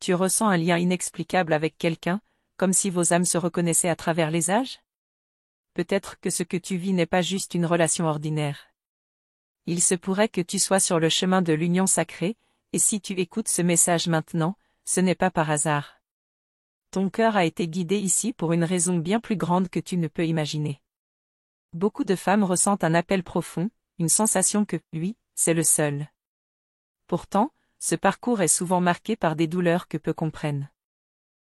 Tu ressens un lien inexplicable avec quelqu'un, comme si vos âmes se reconnaissaient à travers les âges? Peut-être que ce que tu vis n'est pas juste une relation ordinaire. Il se pourrait que tu sois sur le chemin de l'union sacrée, et si tu écoutes ce message maintenant, ce n'est pas par hasard. Ton cœur a été guidé ici pour une raison bien plus grande que tu ne peux imaginer. Beaucoup de femmes ressentent un appel profond, une sensation que, lui, c'est le seul. Pourtant, ce parcours est souvent marqué par des douleurs que peu comprennent.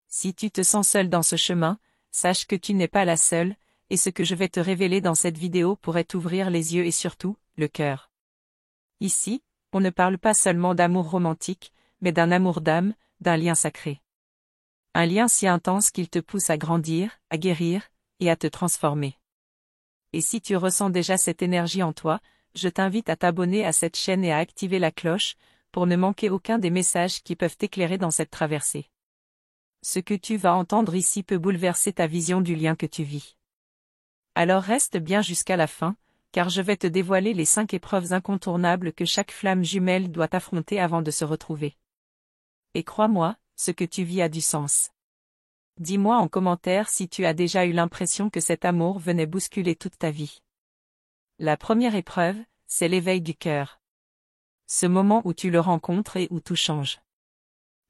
Si tu te sens seul dans ce chemin, sache que tu n'es pas la seule, et ce que je vais te révéler dans cette vidéo pourrait t'ouvrir les yeux et surtout, le cœur. Ici, on ne parle pas seulement d'amour romantique, mais d'un amour d'âme, d'un lien sacré. Un lien si intense qu'il te pousse à grandir, à guérir, et à te transformer. Et si tu ressens déjà cette énergie en toi, je t'invite à t'abonner à cette chaîne et à activer la cloche, pour ne manquer aucun des messages qui peuvent t'éclairer dans cette traversée. Ce que tu vas entendre ici peut bouleverser ta vision du lien que tu vis. Alors reste bien jusqu'à la fin, car je vais te dévoiler les 5 épreuves incontournables que chaque flamme jumelle doit affronter avant de se retrouver. Et crois-moi, ce que tu vis a du sens. Dis-moi en commentaire si tu as déjà eu l'impression que cet amour venait bousculer toute ta vie. La première épreuve, c'est l'éveil du cœur. Ce moment où tu le rencontres et où tout change.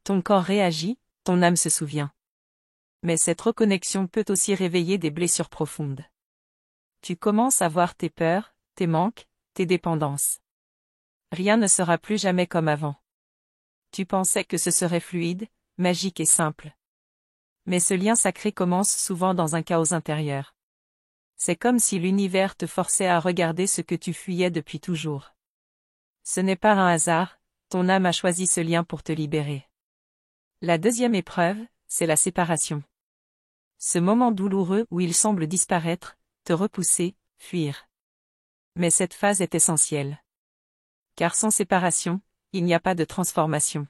Ton corps réagit, ton âme se souvient. Mais cette reconnexion peut aussi réveiller des blessures profondes. Tu commences à voir tes peurs, tes manques, tes dépendances. Rien ne sera plus jamais comme avant. Tu pensais que ce serait fluide, magique et simple. Mais ce lien sacré commence souvent dans un chaos intérieur. C'est comme si l'univers te forçait à regarder ce que tu fuyais depuis toujours. Ce n'est pas un hasard, ton âme a choisi ce lien pour te libérer. La deuxième épreuve, c'est la séparation. Ce moment douloureux où il semble disparaître, te repousser, fuir. Mais cette phase est essentielle. Car sans séparation, il n'y a pas de transformation.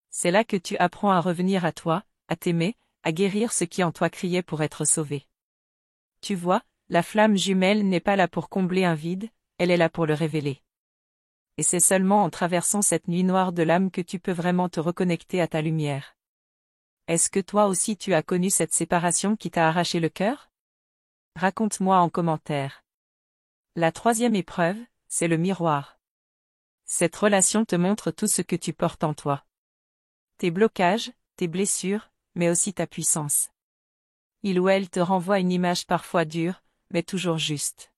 C'est là que tu apprends à revenir à toi, à t'aimer, à guérir ce qui en toi criait pour être sauvé. Tu vois, la flamme jumelle n'est pas là pour combler un vide, elle est là pour le révéler. Et c'est seulement en traversant cette nuit noire de l'âme que tu peux vraiment te reconnecter à ta lumière. Est-ce que toi aussi tu as connu cette séparation qui t'a arraché le cœur? Raconte-moi en commentaire. La troisième épreuve, c'est le miroir. Cette relation te montre tout ce que tu portes en toi. Tes blocages, tes blessures, mais aussi ta puissance. Il ou elle te renvoie une image parfois dure, mais toujours juste.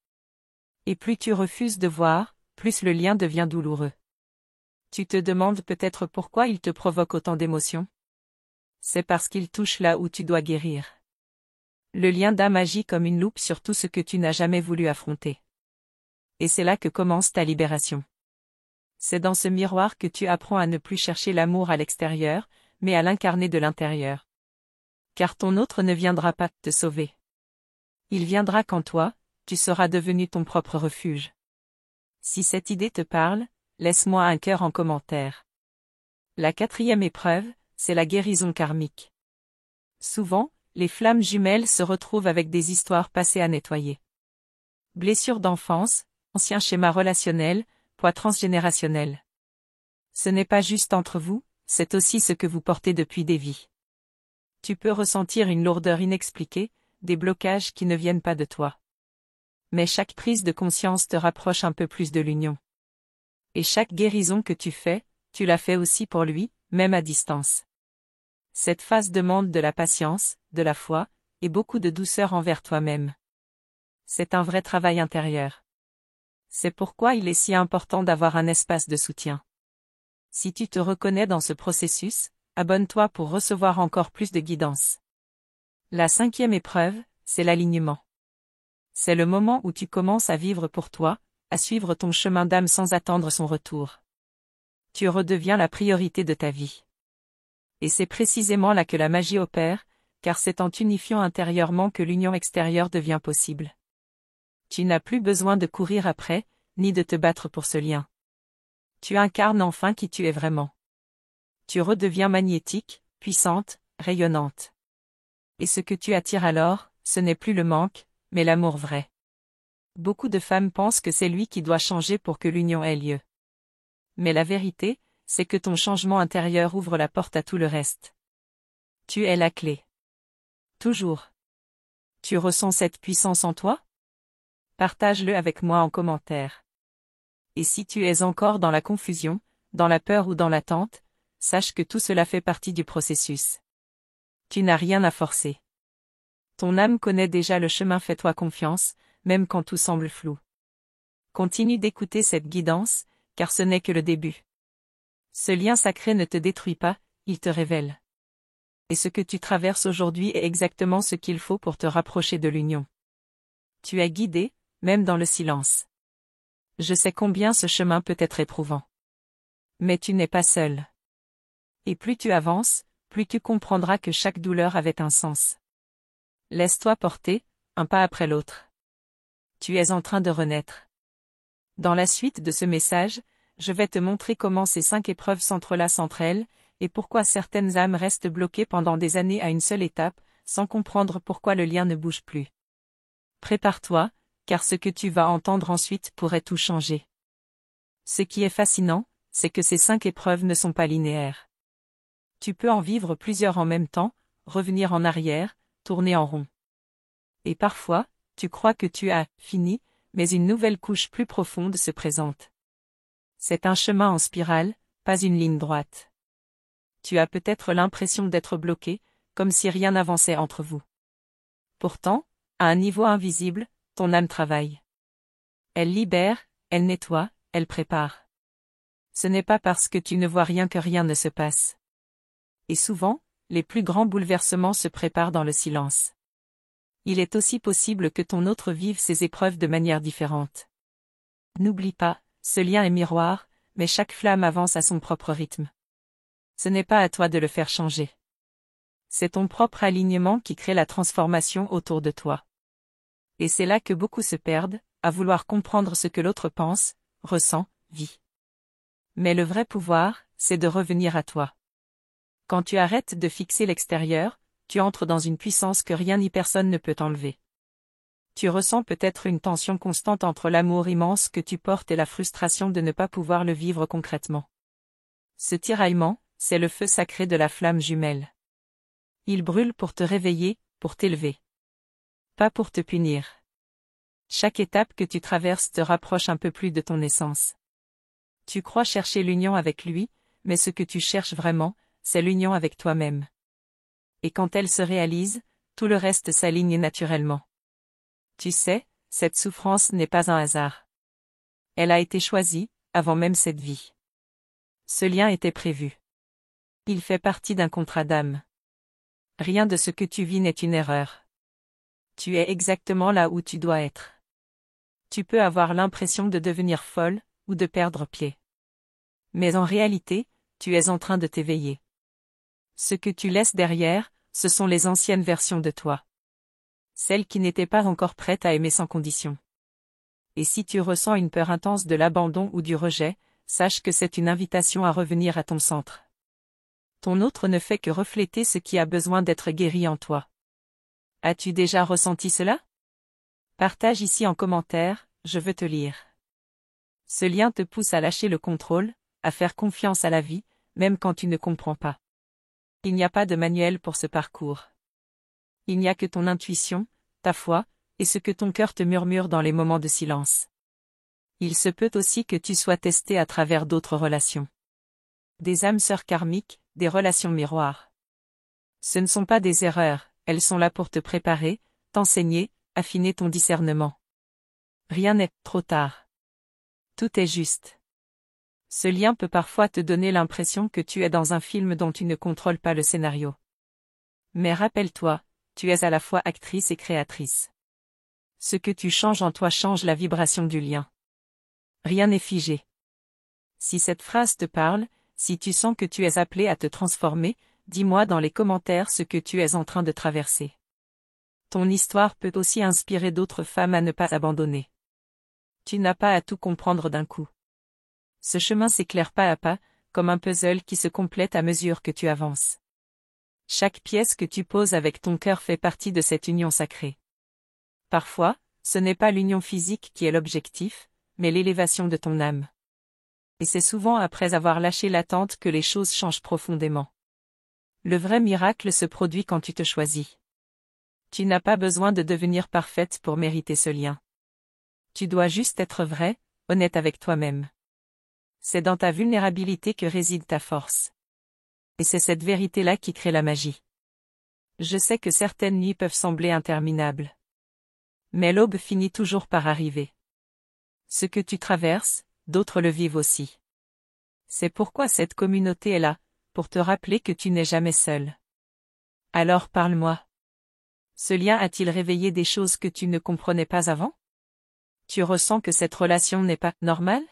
Et plus tu refuses de voir, plus le lien devient douloureux. Tu te demandes peut-être pourquoi il te provoque autant d'émotions? C'est parce qu'il touche là où tu dois guérir. Le lien d'âme agit comme une loupe sur tout ce que tu n'as jamais voulu affronter. Et c'est là que commence ta libération. C'est dans ce miroir que tu apprends à ne plus chercher l'amour à l'extérieur, mais à l'incarner de l'intérieur. Car ton autre ne viendra pas te sauver. Il viendra quand toi, tu seras devenu ton propre refuge. Si cette idée te parle, laisse-moi un cœur en commentaire. La quatrième épreuve, c'est la guérison karmique. Souvent, les flammes jumelles se retrouvent avec des histoires passées à nettoyer. Blessures d'enfance, anciens schémas relationnels, poids transgénérationnel. Ce n'est pas juste entre vous, c'est aussi ce que vous portez depuis des vies. Tu peux ressentir une lourdeur inexpliquée, des blocages qui ne viennent pas de toi. Mais chaque prise de conscience te rapproche un peu plus de l'union. Et chaque guérison que tu fais, tu la fais aussi pour lui, même à distance. Cette phase demande de la patience, de la foi, et beaucoup de douceur envers toi-même. C'est un vrai travail intérieur. C'est pourquoi il est si important d'avoir un espace de soutien. Si tu te reconnais dans ce processus, abonne-toi pour recevoir encore plus de guidance. La cinquième épreuve, c'est l'alignement. C'est le moment où tu commences à vivre pour toi, à suivre ton chemin d'âme sans attendre son retour. Tu redeviens la priorité de ta vie. Et c'est précisément là que la magie opère, car c'est en t'unifiant intérieurement que l'union extérieure devient possible. Tu n'as plus besoin de courir après, ni de te battre pour ce lien. Tu incarnes enfin qui tu es vraiment. Tu redeviens magnétique, puissante, rayonnante. Et ce que tu attires alors, ce n'est plus le manque, mais l'amour vrai. Beaucoup de femmes pensent que c'est lui qui doit changer pour que l'union ait lieu. Mais la vérité, c'est que ton changement intérieur ouvre la porte à tout le reste. Tu es la clé. Toujours. Tu ressens cette puissance en toi? Partage-le avec moi en commentaire. Et si tu es encore dans la confusion, dans la peur ou dans l'attente, sache que tout cela fait partie du processus. Tu n'as rien à forcer. Ton âme connaît déjà le chemin, fais-toi confiance, même quand tout semble flou. Continue d'écouter cette guidance, car ce n'est que le début. Ce lien sacré ne te détruit pas, il te révèle. Et ce que tu traverses aujourd'hui est exactement ce qu'il faut pour te rapprocher de l'union. Tu es guidé, même dans le silence. Je sais combien ce chemin peut être éprouvant. Mais tu n'es pas seul. Et plus tu avances, plus tu comprendras que chaque douleur avait un sens. Laisse-toi porter, un pas après l'autre. Tu es en train de renaître. Dans la suite de ce message, je vais te montrer comment ces 5 épreuves s'entrelacent entre elles, et pourquoi certaines âmes restent bloquées pendant des années à une seule étape, sans comprendre pourquoi le lien ne bouge plus. Prépare-toi, car ce que tu vas entendre ensuite pourrait tout changer. Ce qui est fascinant, c'est que ces 5 épreuves ne sont pas linéaires. Tu peux en vivre plusieurs en même temps, revenir en arrière, tourner en rond. Et parfois, tu crois que tu as fini, mais une nouvelle couche plus profonde se présente. C'est un chemin en spirale, pas une ligne droite. Tu as peut-être l'impression d'être bloqué, comme si rien n'avançait entre vous. Pourtant, à un niveau invisible, ton âme travaille. Elle libère, elle nettoie, elle prépare. Ce n'est pas parce que tu ne vois rien que rien ne se passe. Et souvent, les plus grands bouleversements se préparent dans le silence. Il est aussi possible que ton autre vive ses épreuves de manière différente. N'oublie pas, ce lien est miroir, mais chaque flamme avance à son propre rythme. Ce n'est pas à toi de le faire changer. C'est ton propre alignement qui crée la transformation autour de toi. Et c'est là que beaucoup se perdent, à vouloir comprendre ce que l'autre pense, ressent, vit. Mais le vrai pouvoir, c'est de revenir à toi. Quand tu arrêtes de fixer l'extérieur, tu entres dans une puissance que rien ni personne ne peut enlever. Tu ressens peut-être une tension constante entre l'amour immense que tu portes et la frustration de ne pas pouvoir le vivre concrètement. Ce tiraillement, c'est le feu sacré de la flamme jumelle. Il brûle pour te réveiller, pour t'élever. Pas pour te punir. Chaque étape que tu traverses te rapproche un peu plus de ton essence. Tu crois chercher l'union avec lui, mais ce que tu cherches vraiment, c'est l'union avec toi-même. Et quand elle se réalise, tout le reste s'aligne naturellement. Tu sais, cette souffrance n'est pas un hasard. Elle a été choisie, avant même cette vie. Ce lien était prévu. Il fait partie d'un contrat d'âme. Rien de ce que tu vis n'est une erreur. Tu es exactement là où tu dois être. Tu peux avoir l'impression de devenir folle, ou de perdre pied. Mais en réalité, tu es en train de t'éveiller. Ce que tu laisses derrière, ce sont les anciennes versions de toi. Celles qui n'étaient pas encore prêtes à aimer sans condition. Et si tu ressens une peur intense de l'abandon ou du rejet, sache que c'est une invitation à revenir à ton centre. Ton autre ne fait que refléter ce qui a besoin d'être guéri en toi. As-tu déjà ressenti cela? Partage ici en commentaire, je veux te lire. Ce lien te pousse à lâcher le contrôle, à faire confiance à la vie, même quand tu ne comprends pas. Il n'y a pas de manuel pour ce parcours. Il n'y a que ton intuition, ta foi, et ce que ton cœur te murmure dans les moments de silence. Il se peut aussi que tu sois testé à travers d'autres relations. Des âmes sœurs karmiques, des relations miroirs. Ce ne sont pas des erreurs, elles sont là pour te préparer, t'enseigner, affiner ton discernement. Rien n'est trop tard. Tout est juste. Ce lien peut parfois te donner l'impression que tu es dans un film dont tu ne contrôles pas le scénario. Mais rappelle-toi, tu es à la fois actrice et créatrice. Ce que tu changes en toi change la vibration du lien. Rien n'est figé. Si cette phrase te parle, si tu sens que tu es appelé à te transformer, dis-moi dans les commentaires ce que tu es en train de traverser. Ton histoire peut aussi inspirer d'autres femmes à ne pas abandonner. Tu n'as pas à tout comprendre d'un coup. Ce chemin s'éclaire pas à pas, comme un puzzle qui se complète à mesure que tu avances. Chaque pièce que tu poses avec ton cœur fait partie de cette union sacrée. Parfois, ce n'est pas l'union physique qui est l'objectif, mais l'élévation de ton âme. Et c'est souvent après avoir lâché l'attente que les choses changent profondément. Le vrai miracle se produit quand tu te choisis. Tu n'as pas besoin de devenir parfaite pour mériter ce lien. Tu dois juste être vrai, honnête avec toi-même. C'est dans ta vulnérabilité que réside ta force. Et c'est cette vérité-là qui crée la magie. Je sais que certaines nuits peuvent sembler interminables. Mais l'aube finit toujours par arriver. Ce que tu traverses, d'autres le vivent aussi. C'est pourquoi cette communauté est là, pour te rappeler que tu n'es jamais seul. Alors parle-moi. Ce lien a-t-il réveillé des choses que tu ne comprenais pas avant? Tu ressens que cette relation n'est pas normale?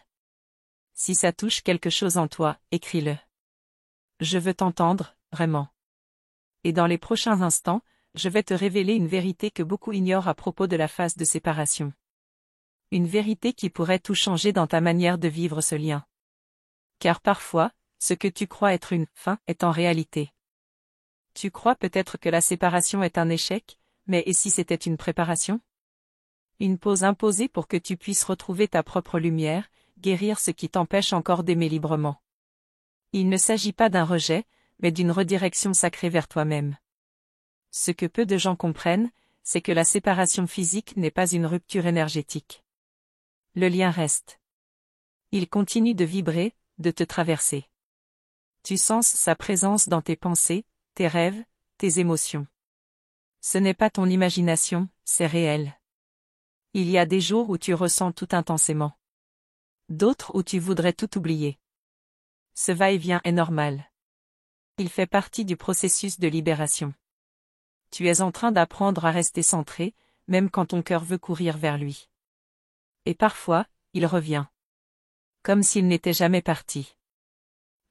Si ça touche quelque chose en toi, écris-le. Je veux t'entendre, vraiment. Et dans les prochains instants, je vais te révéler une vérité que beaucoup ignorent à propos de la phase de séparation. Une vérité qui pourrait tout changer dans ta manière de vivre ce lien. Car parfois, ce que tu crois être une fin est en réalité. Tu crois peut-être que la séparation est un échec, mais et si c'était une préparation? Une pause imposée pour que tu puisses retrouver ta propre lumière, guérir ce qui t'empêche encore d'aimer librement. Il ne s'agit pas d'un rejet, mais d'une redirection sacrée vers toi-même. Ce que peu de gens comprennent, c'est que la séparation physique n'est pas une rupture énergétique. Le lien reste. Il continue de vibrer, de te traverser. Tu sens sa présence dans tes pensées, tes rêves, tes émotions. Ce n'est pas ton imagination, c'est réel. Il y a des jours où tu ressens tout intensément. D'autres où tu voudrais tout oublier. Ce va-et-vient est normal. Il fait partie du processus de libération. Tu es en train d'apprendre à rester centré, même quand ton cœur veut courir vers lui. Et parfois, il revient. Comme s'il n'était jamais parti.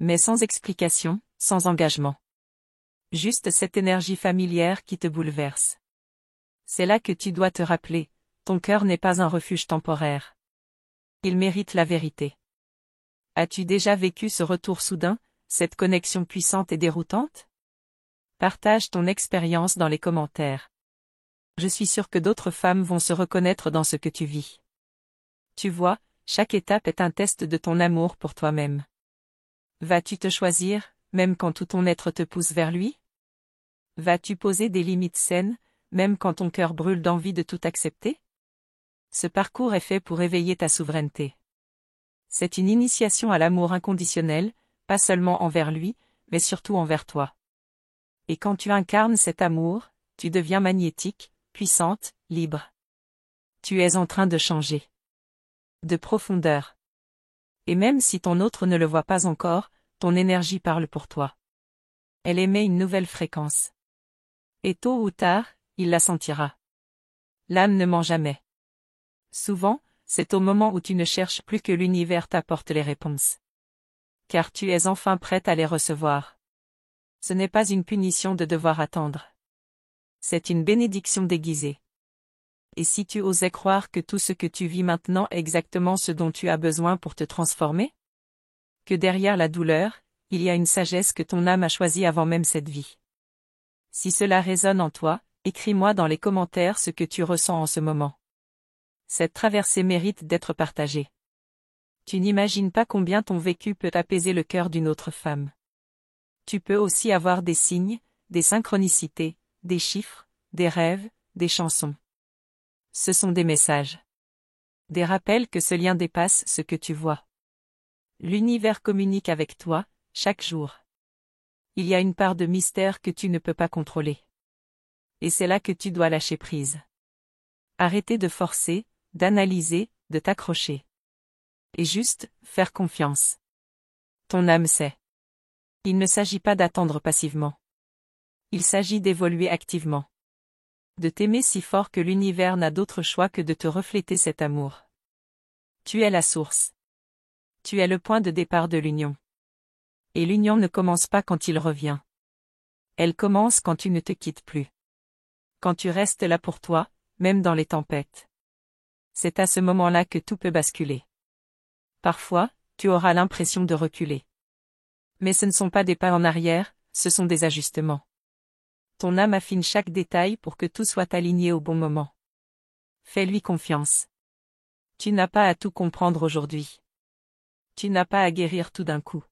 Mais sans explication, sans engagement. Juste cette énergie familière qui te bouleverse. C'est là que tu dois te rappeler, ton cœur n'est pas un refuge temporaire. Il mérite la vérité. As-tu déjà vécu ce retour soudain, cette connexion puissante et déroutante? Partage ton expérience dans les commentaires. Je suis sûre que d'autres femmes vont se reconnaître dans ce que tu vis. Tu vois, chaque étape est un test de ton amour pour toi-même. Vas-tu te choisir, même quand tout ton être te pousse vers lui? Vas-tu poser des limites saines, même quand ton cœur brûle d'envie de tout accepter? Ce parcours est fait pour éveiller ta souveraineté. C'est une initiation à l'amour inconditionnel, pas seulement envers lui, mais surtout envers toi. Et quand tu incarnes cet amour, tu deviens magnétique, puissante, libre. Tu es en train de changer. De profondeur. Et même si ton autre ne le voit pas encore, ton énergie parle pour toi. Elle émet une nouvelle fréquence. Et tôt ou tard, il la sentira. L'âme ne ment jamais. Souvent, c'est au moment où tu ne cherches plus que l'univers t'apporte les réponses. Car tu es enfin prête à les recevoir. Ce n'est pas une punition de devoir attendre. C'est une bénédiction déguisée. Et si tu osais croire que tout ce que tu vis maintenant est exactement ce dont tu as besoin pour te transformer? Que derrière la douleur, il y a une sagesse que ton âme a choisie avant même cette vie. Si cela résonne en toi, écris-moi dans les commentaires ce que tu ressens en ce moment. Cette traversée mérite d'être partagée. Tu n'imagines pas combien ton vécu peut apaiser le cœur d'une autre femme. Tu peux aussi avoir des signes, des synchronicités, des chiffres, des rêves, des chansons. Ce sont des messages. Des rappels que ce lien dépasse ce que tu vois. L'univers communique avec toi, chaque jour. Il y a une part de mystère que tu ne peux pas contrôler. Et c'est là que tu dois lâcher prise. Arrêter de forcer, d'analyser, de t'accrocher. Et juste, faire confiance. Ton âme sait. Il ne s'agit pas d'attendre passivement. Il s'agit d'évoluer activement. De t'aimer si fort que l'univers n'a d'autre choix que de te refléter cet amour. Tu es la source. Tu es le point de départ de l'union. Et l'union ne commence pas quand il revient. Elle commence quand tu ne te quittes plus. Quand tu restes là pour toi, même dans les tempêtes. C'est à ce moment-là que tout peut basculer. Parfois, tu auras l'impression de reculer. Mais ce ne sont pas des pas en arrière, ce sont des ajustements. Ton âme affine chaque détail pour que tout soit aligné au bon moment. Fais-lui confiance. Tu n'as pas à tout comprendre aujourd'hui. Tu n'as pas à guérir tout d'un coup.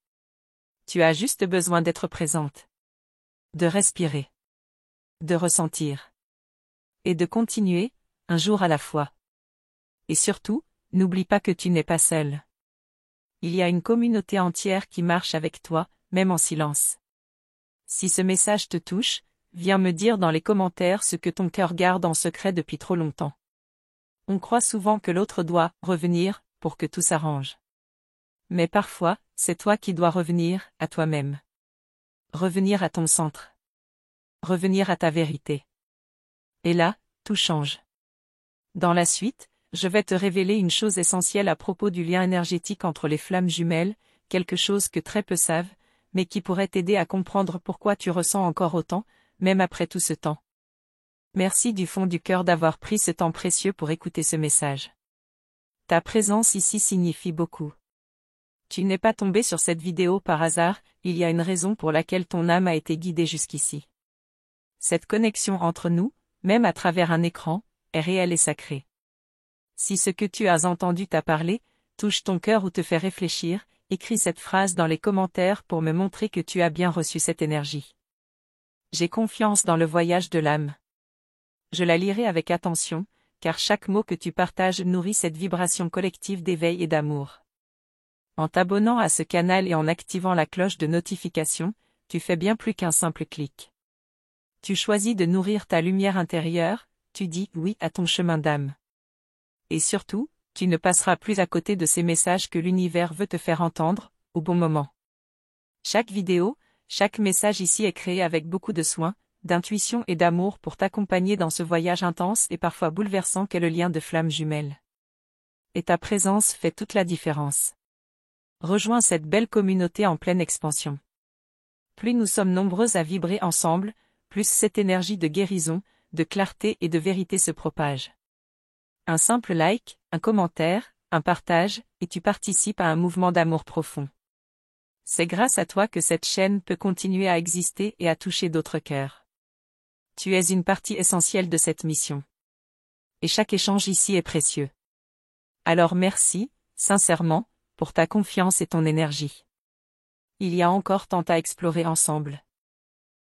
Tu as juste besoin d'être présente. De respirer. De ressentir. Et de continuer, un jour à la fois. Et surtout, n'oublie pas que tu n'es pas seul. Il y a une communauté entière qui marche avec toi, même en silence. Si ce message te touche, viens me dire dans les commentaires ce que ton cœur garde en secret depuis trop longtemps. On croit souvent que l'autre doit revenir pour que tout s'arrange. Mais parfois, c'est toi qui dois revenir à toi-même. Revenir à ton centre. Revenir à ta vérité. Et là, tout change. Dans la suite, je vais te révéler une chose essentielle à propos du lien énergétique entre les flammes jumelles, quelque chose que très peu savent, mais qui pourrait t'aider à comprendre pourquoi tu ressens encore autant, même après tout ce temps. Merci du fond du cœur d'avoir pris ce temps précieux pour écouter ce message. Ta présence ici signifie beaucoup. Tu n'es pas tombé sur cette vidéo par hasard, il y a une raison pour laquelle ton âme a été guidée jusqu'ici. Cette connexion entre nous, même à travers un écran, est réelle et sacrée. Si ce que tu as entendu t'a parlé, touche ton cœur ou te fait réfléchir, écris cette phrase dans les commentaires pour me montrer que tu as bien reçu cette énergie. J'ai confiance dans le voyage de l'âme. Je la lirai avec attention, car chaque mot que tu partages nourrit cette vibration collective d'éveil et d'amour. En t'abonnant à ce canal et en activant la cloche de notification, tu fais bien plus qu'un simple clic. Tu choisis de nourrir ta lumière intérieure, tu dis oui à ton chemin d'âme. Et surtout, tu ne passeras plus à côté de ces messages que l'univers veut te faire entendre, au bon moment. Chaque vidéo, chaque message ici est créé avec beaucoup de soin, d'intuition et d'amour pour t'accompagner dans ce voyage intense et parfois bouleversant qu'est le lien de flammes jumelles. Et ta présence fait toute la différence. Rejoins cette belle communauté en pleine expansion. Plus nous sommes nombreux à vibrer ensemble, plus cette énergie de guérison, de clarté et de vérité se propage. Un simple like, un commentaire, un partage, et tu participes à un mouvement d'amour profond. C'est grâce à toi que cette chaîne peut continuer à exister et à toucher d'autres cœurs. Tu es une partie essentielle de cette mission. Et chaque échange ici est précieux. Alors merci, sincèrement, pour ta confiance et ton énergie. Il y a encore tant à explorer ensemble.